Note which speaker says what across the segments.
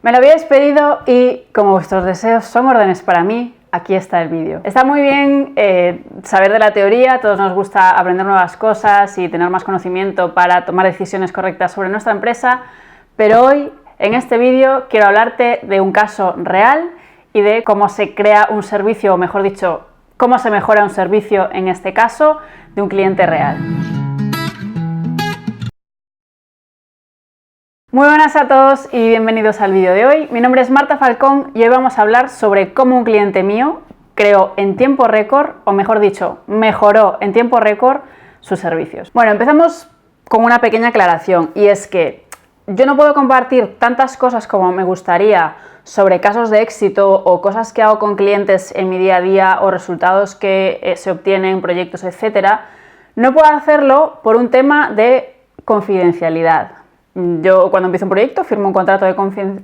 Speaker 1: Me lo habíais pedido y como vuestros deseos son órdenes para mí, aquí está el vídeo. Está muy bien saber de la teoría, a todos nos gusta aprender nuevas cosas y tener más conocimiento para tomar decisiones correctas sobre nuestra empresa, pero hoy en este vídeo quiero hablarte de un caso real y de cómo se crea un servicio, o mejor dicho, cómo se mejora un servicio, en este caso, de un cliente real. Muy buenas a todos y bienvenidos al vídeo de hoy. Mi nombre es Marta Falcón y hoy vamos a hablar sobre cómo un cliente mío creó en tiempo récord, o mejor dicho, mejoró en tiempo récord sus servicios. Bueno, empezamos con una pequeña aclaración, y es que yo no puedo compartir tantas cosas como me gustaría sobre casos de éxito o cosas que hago con clientes en mi día a día o resultados que se obtienen, proyectos, etcétera. No puedo hacerlo por un tema de confidencialidad. Yo cuando empiezo un proyecto firmo un contrato de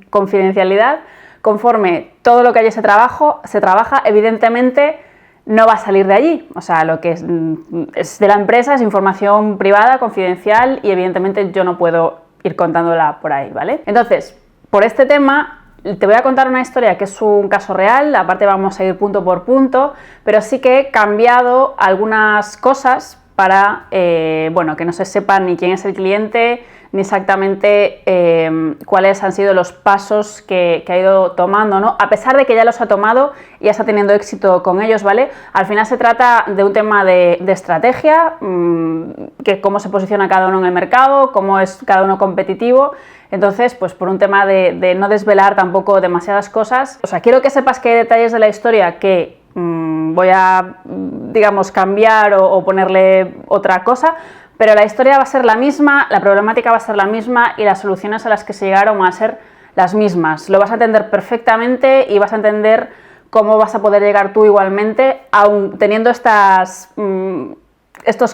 Speaker 1: confidencialidad. Conforme todo lo que allí se trabaja, evidentemente no va a salir de allí. O sea, lo que es de la empresa es información privada, confidencial, y evidentemente yo no puedo ir contándola por ahí, ¿vale? Entonces, por este tema te voy a contar una historia que es un caso real, aparte vamos a ir punto por punto, pero sí que he cambiado algunas cosas para, bueno, que no se sepa ni quién es el cliente, ni exactamente cuáles han sido los pasos que ha ido tomando, ¿no? A pesar de que ya los ha tomado y ya está teniendo éxito con ellos, ¿vale? Al final se trata de un tema de estrategia, que cómo se posiciona cada uno en el mercado, cómo es cada uno competitivo. Entonces, pues por un tema de no desvelar tampoco demasiadas cosas, o sea, quiero que sepas que hay detalles de la historia que voy a, digamos, cambiar o ponerle otra cosa, pero la historia va a ser la misma, la problemática va a ser la misma y las soluciones a las que se llegaron van a ser las mismas. Lo vas a entender perfectamente y vas a entender cómo vas a poder llegar tú igualmente, aun teniendo estos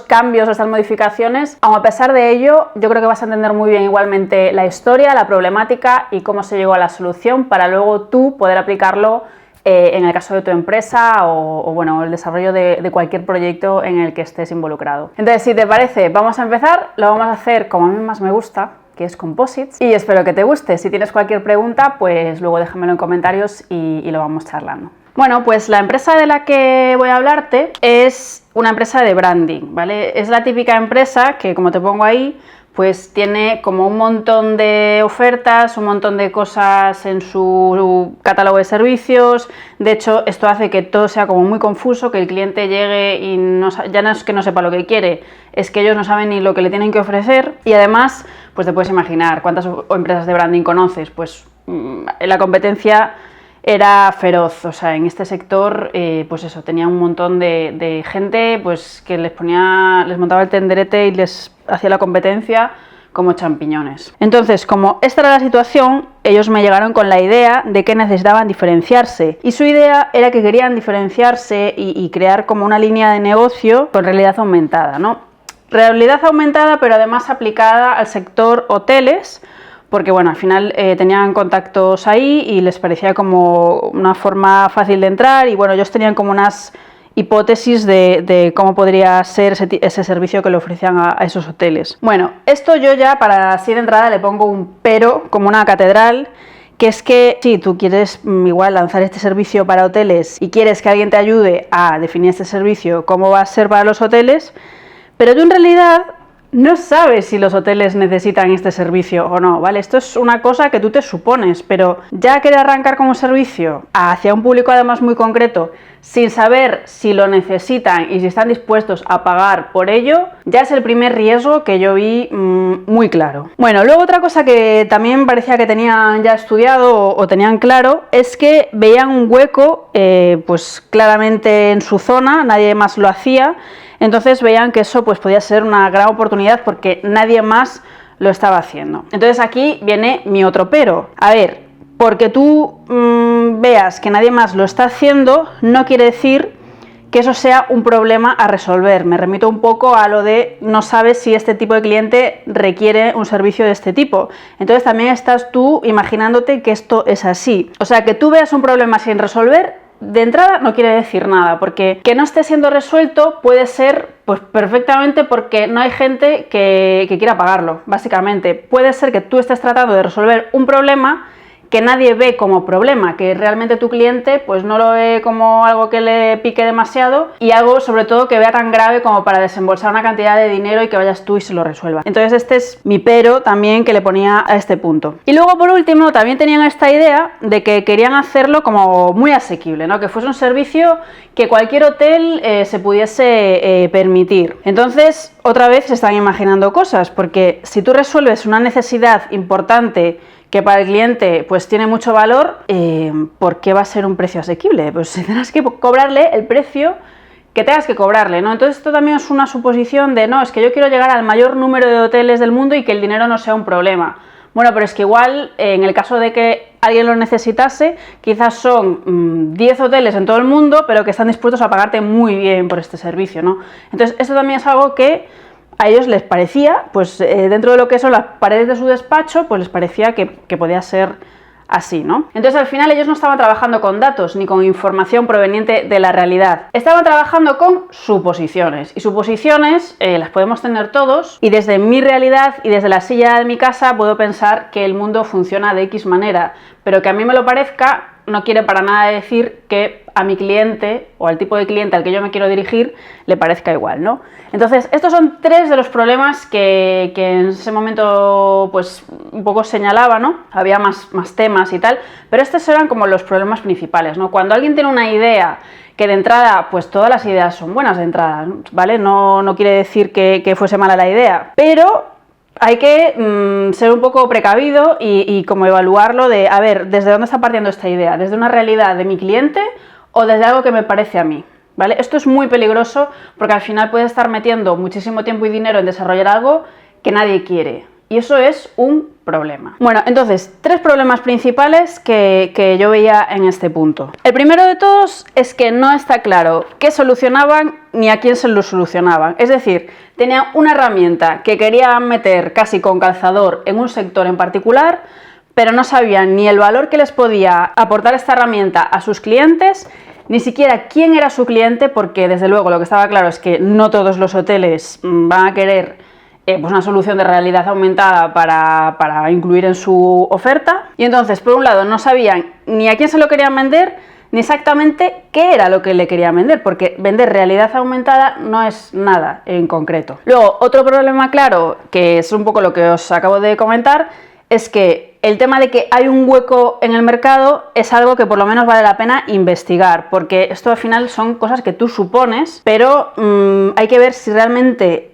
Speaker 1: cambios, estas modificaciones. Aun a pesar de ello, yo creo que vas a entender muy bien igualmente la historia, la problemática y cómo se llegó a la solución para luego tú poder aplicarlo en el caso de tu empresa o bueno, el desarrollo de cualquier proyecto en el que estés involucrado. Entonces, si te parece, vamos a empezar. Lo vamos a hacer como a mí más me gusta, que es Composites, y espero que te guste. Si tienes cualquier pregunta, pues luego déjamelo en comentarios y lo vamos charlando. Bueno, pues la empresa de la que voy a hablarte es una empresa de branding, ¿vale? Es la típica empresa que, como te pongo ahí, pues tiene como un montón de ofertas, un montón de cosas en su catálogo de servicios. De hecho, esto hace que todo sea como muy confuso, que el cliente llegue y ya no es que no sepa lo que quiere, es que ellos no saben ni lo que le tienen que ofrecer. Y además, pues te puedes imaginar cuántas empresas de branding conoces, pues la competencia era feroz. O sea, en este sector, pues eso, tenía un montón de gente pues que les montaba el tenderete y les hacía la competencia como champiñones. Entonces, como esta era la situación, ellos me llegaron con la idea de que necesitaban diferenciarse. Y su idea era que querían diferenciarse y crear como una línea de negocio con realidad aumentada, ¿no? Realidad aumentada, pero además aplicada al sector hoteles, porque bueno, al final tenían contactos ahí y les parecía como una forma fácil de entrar, y bueno, ellos tenían como unas hipótesis de cómo podría ser ese servicio que le ofrecían a esos hoteles. Bueno, esto yo ya para así de entrada le pongo un pero como una catedral, que es que si tú quieres igual lanzar este servicio para hoteles y quieres que alguien te ayude a definir este servicio, cómo va a ser para los hoteles, pero tú en realidad no sabes si los hoteles necesitan este servicio o no, ¿vale? Esto es una cosa que tú te supones, pero ya querer arrancar con un servicio hacia un público además muy concreto, sin saber si lo necesitan y si están dispuestos a pagar por ello, ya es el primer riesgo que yo vi muy claro. Bueno, luego otra cosa que también parecía que tenían ya estudiado o tenían claro, es que veían un hueco, pues claramente en su zona, nadie más lo hacía. Entonces veían que eso pues podía ser una gran oportunidad porque nadie más lo estaba haciendo. Entonces aquí viene mi otro pero. A ver, porque tú veas que nadie más lo está haciendo, no quiere decir que eso sea un problema a resolver. Me remito un poco a lo de no sabes si este tipo de cliente requiere un servicio de este tipo. Entonces también estás tú imaginándote que esto es así. O sea, que tú veas un problema sin resolver, de entrada no quiere decir nada, porque que no esté siendo resuelto puede ser pues perfectamente porque no hay gente que quiera pagarlo, básicamente. Puede ser que tú estés tratando de resolver un problema que nadie ve como problema, que realmente tu cliente pues no lo ve como algo que le pique demasiado y algo sobre todo que vea tan grave como para desembolsar una cantidad de dinero y que vayas tú y se lo resuelva. Entonces este es mi pero también que le ponía a este punto. Y luego por último también tenían esta idea de que querían hacerlo como muy asequible, ¿no? Que fuese un servicio que cualquier hotel se pudiese permitir. Entonces otra vez se están imaginando cosas, porque si tú resuelves una necesidad importante que para el cliente pues tiene mucho valor, ¿por qué va a ser un precio asequible? Pues tendrás que cobrarle el precio que tengas que cobrarle, ¿no? Entonces esto también es una suposición de, no, es que yo quiero llegar al mayor número de hoteles del mundo y que el dinero no sea un problema. Bueno, pero es que igual, en el caso de que alguien lo necesitase, quizás son 10 hoteles en todo el mundo, pero que están dispuestos a pagarte muy bien por este servicio, ¿no? Entonces esto también es algo que a ellos les parecía, pues dentro de lo que son las paredes de su despacho, pues les parecía que podía ser así, ¿no? Entonces al final ellos no estaban trabajando con datos ni con información proveniente de la realidad, estaban trabajando con suposiciones, y suposiciones las podemos tener todos, y desde mi realidad y desde la silla de mi casa puedo pensar que el mundo funciona de X manera, pero que a mí me lo parezca no quiere para nada decir que a mi cliente o al tipo de cliente al que yo me quiero dirigir le parezca igual, ¿no? Entonces, estos son tres de los problemas que en ese momento pues un poco señalaba, ¿no? Había más temas y tal, pero estos eran como los problemas principales, ¿no? Cuando alguien tiene una idea que de entrada, pues todas las ideas son buenas de entrada, ¿vale? No quiere decir que fuese mala la idea, pero hay que ser un poco precavido y como evaluarlo de, a ver, ¿desde dónde está partiendo esta idea? ¿Desde una realidad de mi cliente o desde algo que me parece a mí? ¿Vale? Esto es muy peligroso porque al final puedes estar metiendo muchísimo tiempo y dinero en desarrollar algo que nadie quiere. Y eso es un problema. Bueno, entonces, tres problemas principales que yo veía en este punto. El primero de todos es que no está claro qué solucionaban ni a quién se lo solucionaban. Es decir, tenían una herramienta que querían meter casi con calzador en un sector en particular, pero no sabían ni el valor que les podía aportar esta herramienta a sus clientes, ni siquiera quién era su cliente, porque desde luego lo que estaba claro es que no todos los hoteles van a querer pues una solución de realidad aumentada para incluir en su oferta. Y entonces, por un lado, no sabían ni a quién se lo querían vender, ni exactamente qué era lo que le querían vender, porque vender realidad aumentada no es nada en concreto. Luego, otro problema claro, que es un poco lo que os acabo de comentar, es que el tema de que hay un hueco en el mercado es algo que por lo menos vale la pena investigar, porque esto al final son cosas que tú supones, pero hay que ver si realmente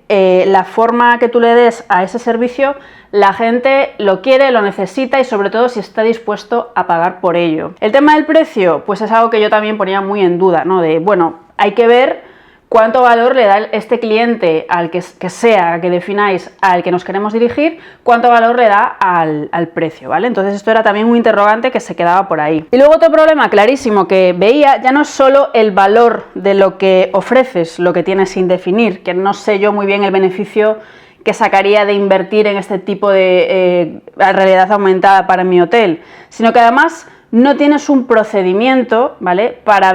Speaker 1: la forma que tú le des a ese servicio, la gente lo quiere, lo necesita y sobre todo si está dispuesto a pagar por ello. El tema del precio, pues es algo que yo también ponía muy en duda, ¿no? De, bueno, hay que ver cuánto valor le da este cliente al que sea, que defináis, al que nos queremos dirigir, cuánto valor le da al precio, ¿vale? Entonces esto era también un interrogante que se quedaba por ahí. Y luego otro problema clarísimo que veía, ya no es solo el valor de lo que ofreces, lo que tienes sin definir, que no sé yo muy bien el beneficio que sacaría de invertir en este tipo de realidad aumentada para mi hotel, sino que además no tienes un procedimiento, ¿vale? Para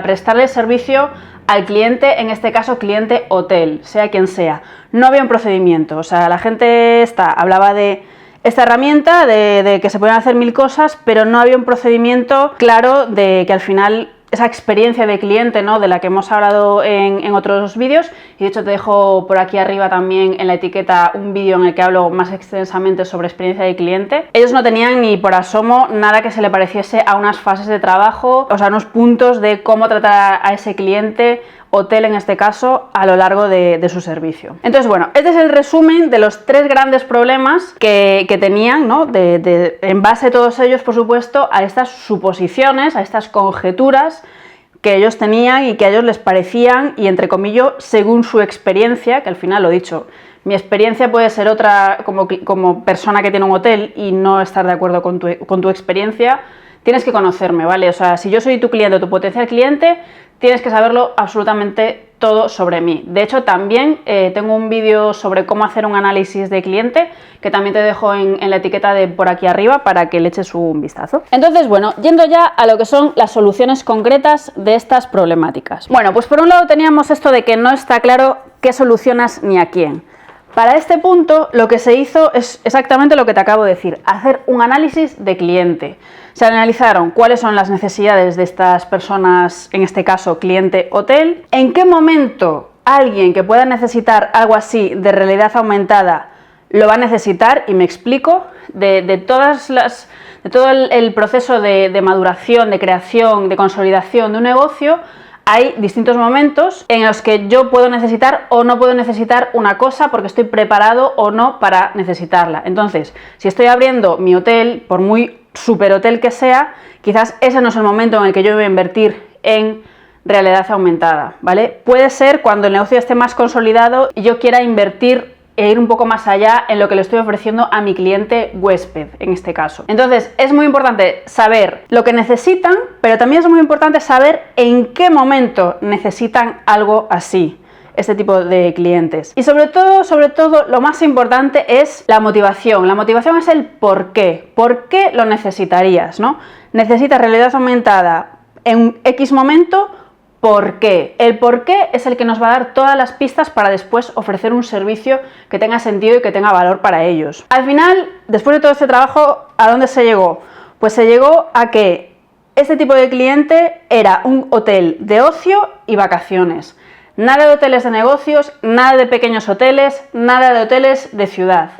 Speaker 1: prestarle servicio al cliente, en este caso cliente hotel, sea quien sea. No había un procedimiento, o sea, la gente hablaba de esta herramienta, de que se pueden hacer 1000 cosas, pero no había un procedimiento claro de que al final esa experiencia de cliente, ¿no? De la que hemos hablado en otros vídeos, y de hecho te dejo por aquí arriba también en la etiqueta un vídeo en el que hablo más extensamente sobre experiencia de cliente. Ellos no tenían ni por asomo nada que se le pareciese a unas fases de trabajo, o sea, unos puntos de cómo tratar a ese cliente, hotel en este caso, a lo largo de su servicio. Entonces, bueno, este es el resumen de los tres grandes problemas que tenían, ¿no? En base todos ellos, por supuesto, a estas suposiciones, a estas conjeturas que ellos tenían y que a ellos les parecían, y entre comillas, según su experiencia, que al final lo he dicho, mi experiencia puede ser otra como persona que tiene un hotel y no estar de acuerdo con tu experiencia. Tienes que conocerme, ¿vale? O sea, si yo soy tu cliente o tu potencial cliente, tienes que saberlo absolutamente todo sobre mí. De hecho, también tengo un vídeo sobre cómo hacer un análisis de cliente, que también te dejo en la etiqueta de por aquí arriba para que le eches un vistazo. Entonces, bueno, yendo ya a lo que son las soluciones concretas de estas problemáticas. Bueno, pues por un lado teníamos esto de que no está claro qué solucionas ni a quién. Para este punto lo que se hizo es exactamente lo que te acabo de decir, hacer un análisis de cliente. Se analizaron cuáles son las necesidades de estas personas, en este caso cliente hotel, en qué momento alguien que pueda necesitar algo así de realidad aumentada lo va a necesitar, y me explico, de todo el proceso de maduración, de creación, de consolidación de un negocio. Hay distintos momentos en los que yo puedo necesitar o no puedo necesitar una cosa porque estoy preparado o no para necesitarla. Entonces, si estoy abriendo mi hotel, por muy super hotel que sea, quizás ese no es el momento en el que yo voy a invertir en realidad aumentada, ¿vale? Puede ser cuando el negocio esté más consolidado y yo quiera invertir e ir un poco más allá en lo que le estoy ofreciendo a mi cliente huésped, en este caso. Entonces, es muy importante saber lo que necesitan, pero también es muy importante saber en qué momento necesitan algo así, este tipo de clientes. Y sobre todo, lo más importante es la motivación. La motivación es el por qué. ¿Por qué lo necesitarías, no? Necesitas realidad aumentada en X momento. ¿Por qué? El por qué es el que nos va a dar todas las pistas para después ofrecer un servicio que tenga sentido y que tenga valor para ellos. Al final, después de todo este trabajo, ¿a dónde se llegó? Pues se llegó a que este tipo de cliente era un hotel de ocio y vacaciones. Nada de hoteles de negocios, nada de pequeños hoteles, nada de hoteles de ciudad.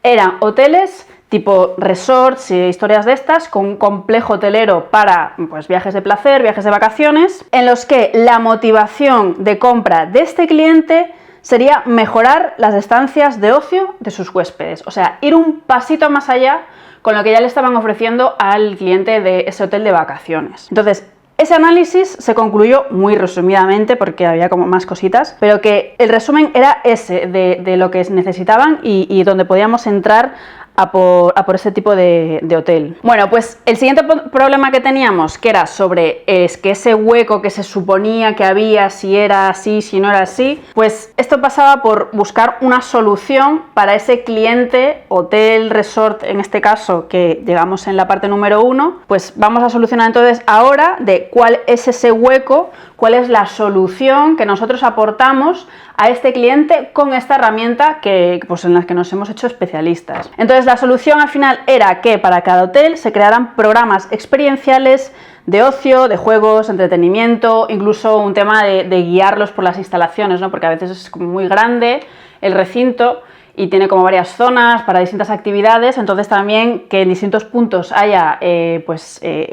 Speaker 1: Eran hoteles tipo resorts y historias de estas, con un complejo hotelero para pues, viajes de placer, viajes de vacaciones, en los que la motivación de compra de este cliente sería mejorar las estancias de ocio de sus huéspedes, o sea, ir un pasito más allá con lo que ya le estaban ofreciendo al cliente de ese hotel de vacaciones. Entonces, ese análisis se concluyó muy resumidamente porque había como más cositas, pero que el resumen era ese de lo que necesitaban y donde podíamos entrar a por ese tipo de hotel. Bueno, pues el siguiente problema que teníamos, que era sobre que ese hueco que se suponía que había, si era así, si no era así, pues esto pasaba por buscar una solución para ese cliente, hotel, resort, en este caso, que llegamos en la parte número 1, pues vamos a solucionar entonces ahora de cuál es ese hueco, cuál es la solución que nosotros aportamos a este cliente con esta herramienta pues en la que nos hemos hecho especialistas. Entonces la solución al final era que para cada hotel se crearan programas experienciales de ocio, de juegos, entretenimiento, incluso un tema de guiarlos por las instalaciones, ¿no? Porque a veces es como muy grande el recinto y tiene como varias zonas para distintas actividades, entonces también que en distintos puntos haya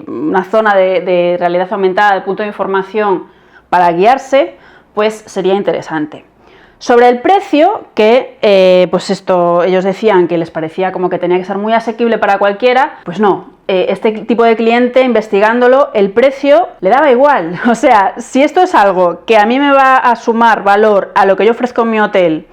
Speaker 1: una zona de realidad aumentada, de punto de información para guiarse, pues sería interesante. Sobre el precio, que pues esto ellos decían que les parecía como que tenía que ser muy asequible para cualquiera, pues no, este tipo de cliente, investigándolo, el precio le daba igual. O sea, si esto es algo que a mí me va a sumar valor a lo que yo ofrezco en mi hotel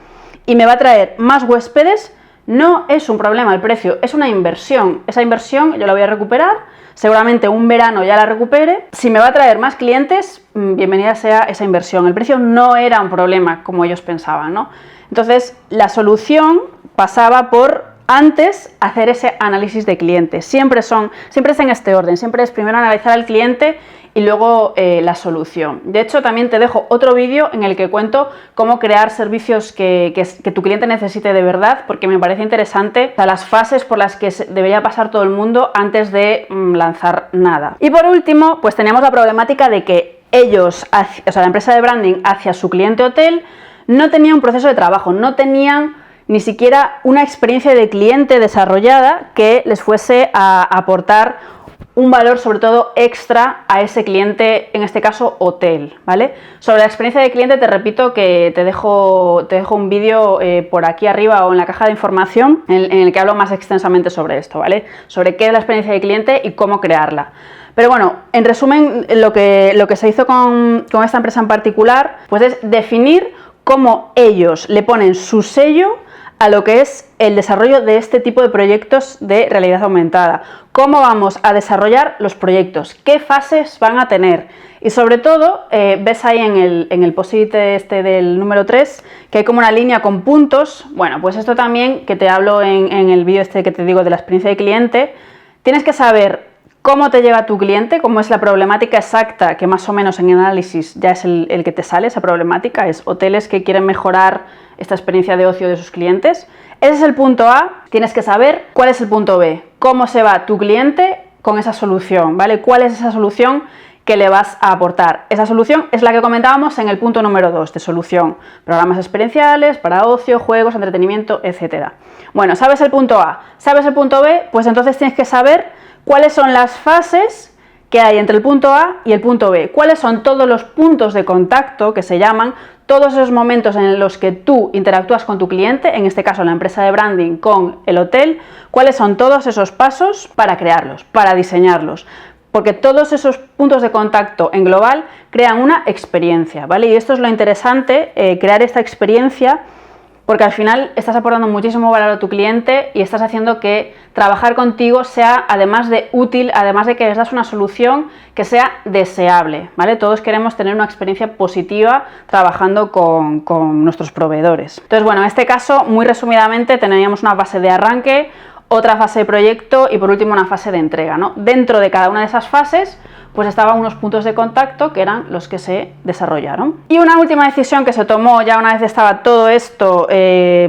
Speaker 1: y me va a traer más huéspedes, no es un problema el precio, es una inversión. Esa inversión yo la voy a recuperar, seguramente un verano ya la recupere. Si me va a traer más clientes, bienvenida sea esa inversión. El precio no era un problema como ellos pensaban, ¿no? Entonces, la solución pasaba por antes hacer ese análisis de cliente. Siempre es en este orden, siempre es primero analizar al cliente y luego la solución. De hecho, también te dejo otro vídeo en el que cuento cómo crear servicios que tu cliente necesite de verdad, porque me parece interesante las fases por las que debería pasar todo el mundo antes de lanzar nada. Y por último, pues teníamos la problemática de que ellos, o sea, la empresa de branding hacia su cliente hotel, no tenía un proceso de trabajo, no tenían ni siquiera una experiencia de cliente desarrollada que les fuese a aportar un valor sobre todo extra a ese cliente, en este caso hotel, ¿vale? Sobre la experiencia de cliente te repito que te dejo un vídeo por aquí arriba o en la caja de información en el que hablo más extensamente sobre esto, ¿vale? Sobre qué es la experiencia de cliente y cómo crearla. Pero bueno, en resumen, lo que se hizo con esta empresa en particular, pues es definir cómo ellos le ponen su sello a lo que es el desarrollo de este tipo de proyectos de realidad aumentada. Cómo vamos a desarrollar los proyectos, qué fases van a tener. Y sobre todo, ves ahí en el post-it este del número 3, que hay como una línea con puntos. Bueno, pues esto también, que te hablo en el vídeo este que te digo de la experiencia de cliente, tienes que saber cómo te llega tu cliente, cómo es la problemática exacta, que más o menos en análisis ya es el que te sale, esa problemática, es hoteles que quieren mejorar esta experiencia de ocio de sus clientes. Ese es el punto A. Tienes que saber cuál es el punto B, cómo se va tu cliente con esa solución, ¿vale? ¿Cuál es esa solución que le vas a aportar? Esa solución es la que comentábamos en el punto número 2 de solución. Programas experienciales para ocio, juegos, entretenimiento, etc. Bueno, ¿sabes el punto A? ¿Sabes el punto B? Pues entonces tienes que saber cuáles son las fases que hay entre el punto A y el punto B. ¿Cuáles son todos los puntos de contacto que se llaman, todos esos momentos en los que tú interactúas con tu cliente, en este caso la empresa de branding con el hotel? ¿Cuáles son todos esos pasos para crearlos, para diseñarlos? Porque todos esos puntos de contacto en global crean una experiencia, ¿vale? Y esto es lo interesante, crear esta experiencia, porque al final estás aportando muchísimo valor a tu cliente y estás haciendo que trabajar contigo sea, además de útil, además de que les das una solución que sea deseable, ¿vale? Todos queremos tener una experiencia positiva trabajando con nuestros proveedores. Entonces, bueno, en este caso, muy resumidamente, teníamos una fase de arranque, otra fase de proyecto y por último una fase de entrega, ¿no? Dentro de cada una de esas fases pues estaban unos puntos de contacto que eran los que se desarrollaron. Y una última decisión que se tomó ya una vez estaba todo esto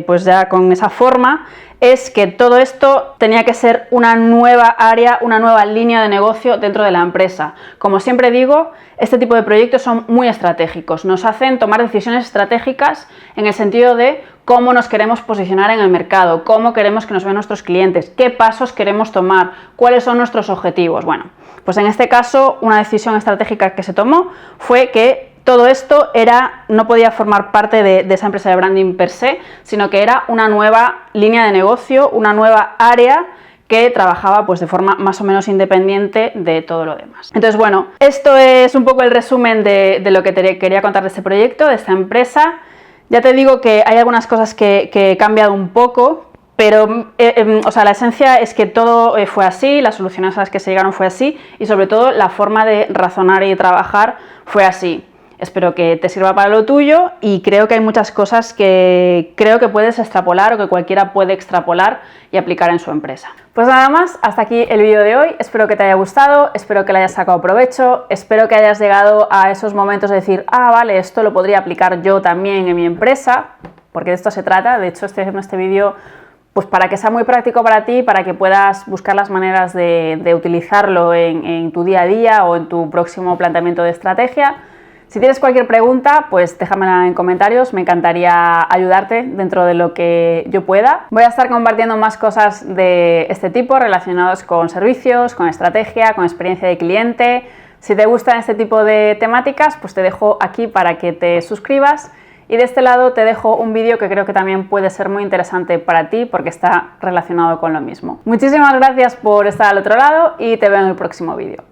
Speaker 1: pues ya con esa forma, es que todo esto tenía que ser una nueva área, una nueva línea de negocio dentro de la empresa. Como siempre digo, este tipo de proyectos son muy estratégicos, nos hacen tomar decisiones estratégicas en el sentido de cómo nos queremos posicionar en el mercado, cómo queremos que nos vean nuestros clientes, qué pasos queremos tomar, cuáles son nuestros objetivos. Bueno, pues en este caso una decisión estratégica que se tomó fue que todo esto no podía formar parte de esa empresa de branding per se, sino que era una nueva línea de negocio, una nueva área que trabajaba pues de forma más o menos independiente de todo lo demás. Entonces, bueno, esto es un poco el resumen de lo que quería contar de este proyecto, de esta empresa. Ya te digo que hay algunas cosas que he cambiado un poco, pero o sea, la esencia es que todo fue así, las soluciones a las que se llegaron fue así y sobre todo la forma de razonar y trabajar fue así. Espero que te sirva para lo tuyo y creo que hay muchas cosas que creo que puedes extrapolar o que cualquiera puede extrapolar y aplicar en su empresa. Pues nada más, hasta aquí el vídeo de hoy. Espero que te haya gustado, espero que le hayas sacado provecho, espero que hayas llegado a esos momentos de decir, ah, vale, esto lo podría aplicar yo también en mi empresa, porque de esto se trata. De hecho, estoy haciendo este vídeo pues para que sea muy práctico para ti, para que puedas buscar las maneras de utilizarlo en tu día a día o en tu próximo planteamiento de estrategia. Si tienes cualquier pregunta, pues déjamela en comentarios, me encantaría ayudarte dentro de lo que yo pueda. Voy a estar compartiendo más cosas de este tipo relacionados con servicios, con estrategia, con experiencia de cliente. Si te gustan este tipo de temáticas, pues te dejo aquí para que te suscribas. Y de este lado te dejo un vídeo que creo que también puede ser muy interesante para ti porque está relacionado con lo mismo. Muchísimas gracias por estar al otro lado y te veo en el próximo vídeo.